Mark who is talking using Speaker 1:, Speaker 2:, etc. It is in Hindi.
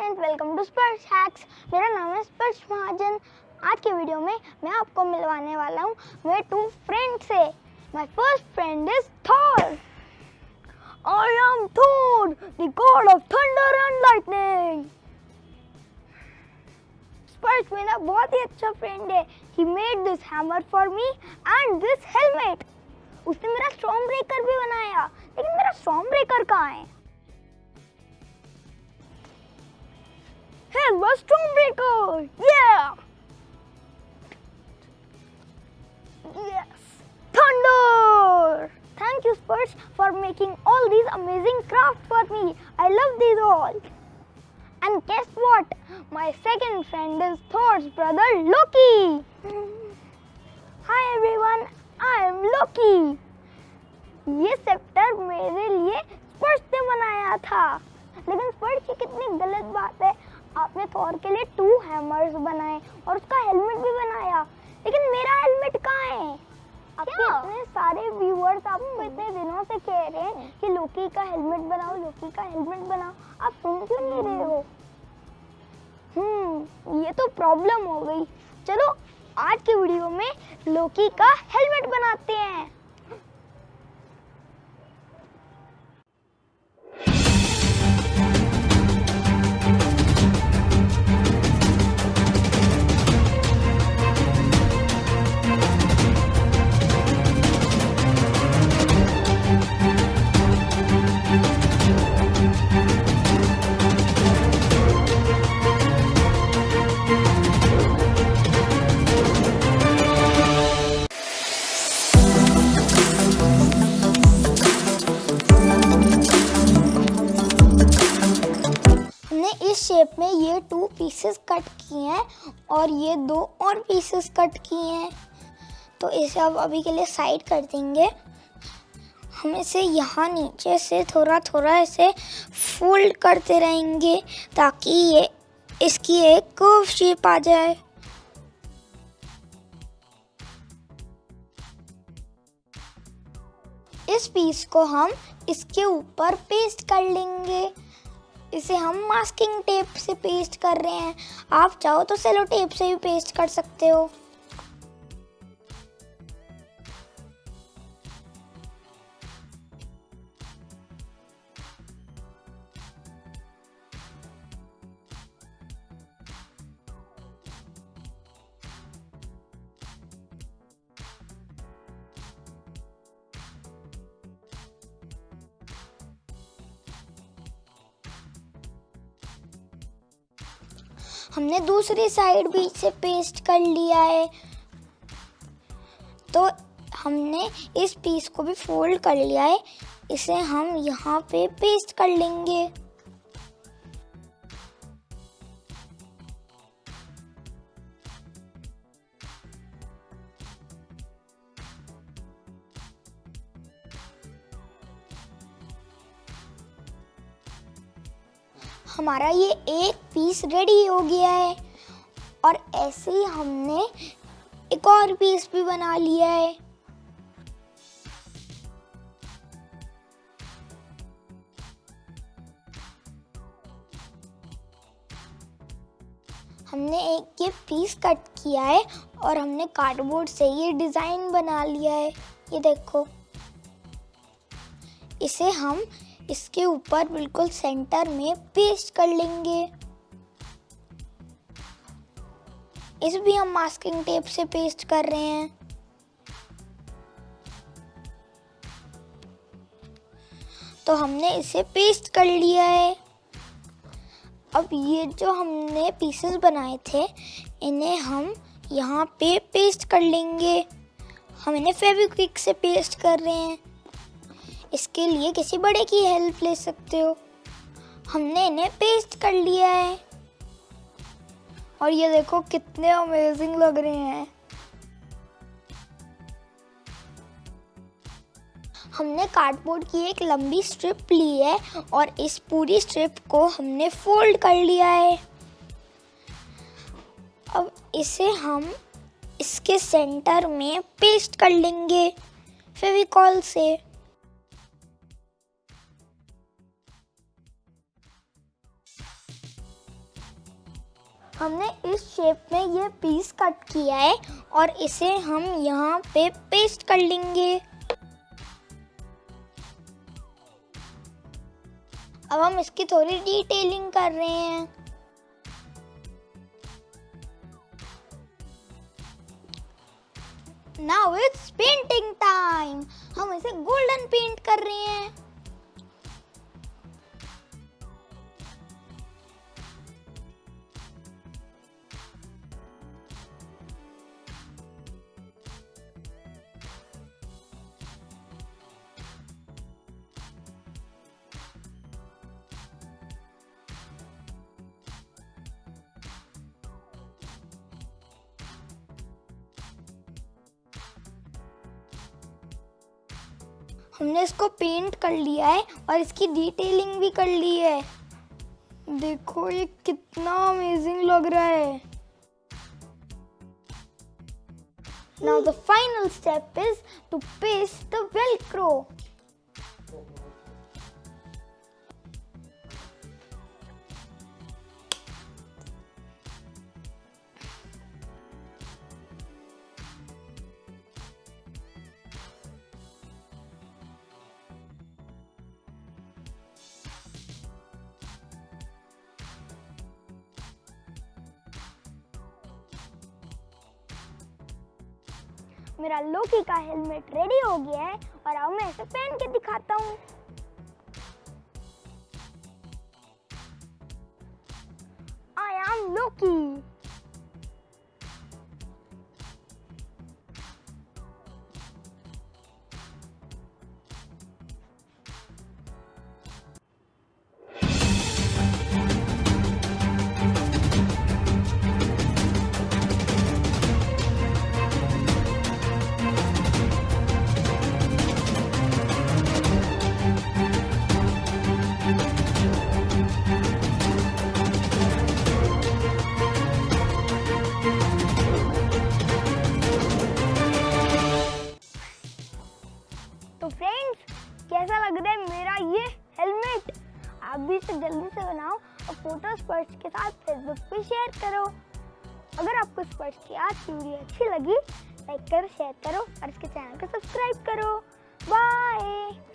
Speaker 1: फ्रेंड्स, वेलकम टू स्पर्श हैक्स। मेरा नाम है स्पर्श महाजन। आज के वीडियो में मैं आपको मिलवाने वाला हूँ मेरे टू फ्रेंड्स से। My first friend is Thor. I am Thor, the God of thunder and lightning. स्पर्श मेरा बहुत ही अच्छा फ्रेंड है। He made this hammer for me and this helmet. उसने मेरा स्टॉर्म ब्रेकर भी बनाया, लेकिन मेरा स्टॉर्म ब्रेकर कहाँ है? Here's my Stormbreaker! Yeah! Yes! Thunder! Thank you, Sparsh, for making all these amazing crafts for me. I love these all. And guess what? My second friend is Thor's brother, Loki. Hi everyone, I am Loki. ये सेप्टर मेरे लिए स्पर्श ने बनाया था, लेकिन स्पर्श की कितनी गलत बात है। आपने थॉर के लिए 2 हैमर्स बनाए और उसका हेलमेट भी बनाया, लेकिन मेरा हेलमेट कहाँ है? आपके इतने सारे व्यूअर्स आपको इतने दिनों से कह रहे हैं कि लोकी का हेलमेट बनाओ, लोकी का हेलमेट बनाओ, आप सुन क्यों नहीं रहे हो? ये तो प्रॉब्लम हो गई। चलो आज के वीडियो में लोकी का हेलमेट बनाते हैं। इस शेप में ये 2 पीसेस कट किए हैं और ये 2 और पीसेस कट किए हैं, तो इसे अब अभी के लिए साइड कर देंगे। हम इसे यहाँ नीचे से थोड़ा थोड़ा इसे फोल्ड करते रहेंगे ताकि ये इसकी एक कर्व शेप आ जाए। इस पीस को हम इसके ऊपर पेस्ट कर लेंगे। इसे हम मास्किंग टेप से पेस्ट कर रहे हैं। आप चाहो तो सेलो टेप से भी पेस्ट कर सकते हो। हमने दूसरी साइड भी इसे पेस्ट कर लिया है, तो हमने इस पीस को भी फोल्ड कर लिया है। इसे हम यहाँ पे पेस्ट कर लेंगे। हमारा ये एक पीस रेडी हो गया है और ऐसे ही हमने एक और पीस भी बना लिया है। हमने एक ये पीस कट किया है और हमने कार्डबोर्ड से ये डिज़ाइन बना लिया है। ये देखो, इसे हम इसके ऊपर बिल्कुल सेंटर में पेस्ट कर लेंगे। इसे भी हम मास्किंग टेप से पेस्ट कर रहे हैं। तो हमने इसे पेस्ट कर लिया है। अब ये जो हमने पीसेस बनाए थे, इन्हें हम यहाँ पे पेस्ट कर लेंगे। हम इन्हें फेविक्विक से पेस्ट कर रहे हैं। इसके लिए किसी बड़े की हेल्प ले सकते हो। हमने इन्हें पेस्ट कर लिया है और ये देखो कितने अमेजिंग लग रहे हैं। हमने कार्डबोर्ड की एक लंबी स्ट्रिप ली है और इस पूरी स्ट्रिप को हमने फोल्ड कर लिया है। अब इसे हम इसके सेंटर में पेस्ट कर लेंगे फेविकॉल से। हमने इस शेप में ये पीस कट किया है और इसे हम यहाँ पे पेस्ट कर लेंगे। अब हम इसकी थोड़ी डिटेलिंग कर रहे हैं। Now it's painting time. हम इसे गोल्डन पेंट कर रहे हैं। हमने इसको पेंट कर लिया है और इसकी डिटेलिंग भी कर ली है। देखो ये कितना अमेजिंग लग रहा है। Now the final step is to paste the velcro. मेरा लोकी का हेलमेट रेडी हो गया है और अब मैं इसे पहन के दिखाता हूँ। I am Loki. तो फ्रेंड्स, कैसा लग रहा है मेरा ये हेलमेट? आप भी इसे जल्दी से बनाओ और फोटो स्पर्श के साथ फेसबुक पे शेयर करो। अगर आपको स्पर्श की आज की वीडियो अच्छी लगी, लाइक करो, शेयर करो और इसके चैनल को सब्सक्राइब करो। बाय।